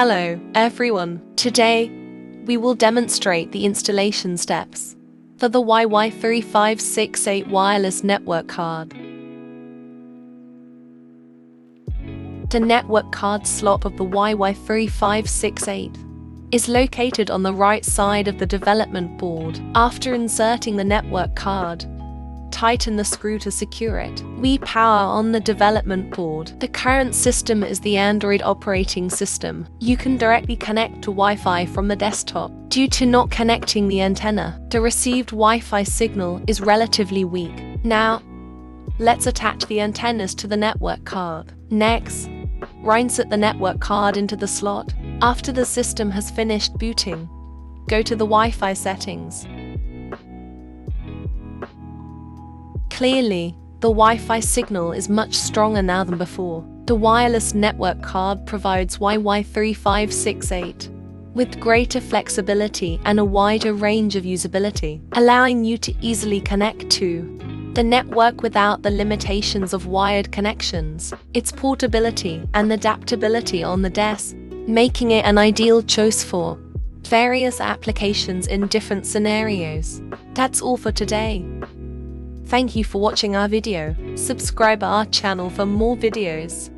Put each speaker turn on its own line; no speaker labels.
Hello, everyone. Today, we will demonstrate the installation steps for the YY3568 wireless network card. The network card slot of the YY3568 is located on the right side of the development board. After inserting the network card, tighten the screw to secure it. We power on the development board. The current system is the Android operating system. You can directly connect to Wi-Fi from the desktop. Due to not connecting the antenna, the received Wi-Fi signal is relatively weak. Now, let's attach the antennas to the network card. Next, reinsert the network card into the slot. After the system has finished booting, go to the Wi-Fi settings. Clearly, the Wi-Fi signal is much stronger now than before. The wireless network card provides YY3568 with greater flexibility and a wider range of usability, allowing you to easily connect to the network without the limitations of wired connections. Its portability and adaptability on the desk, making it an ideal choice for various applications in different scenarios. That's all for today. Thank you for watching our video. Subscribe our channel for more videos.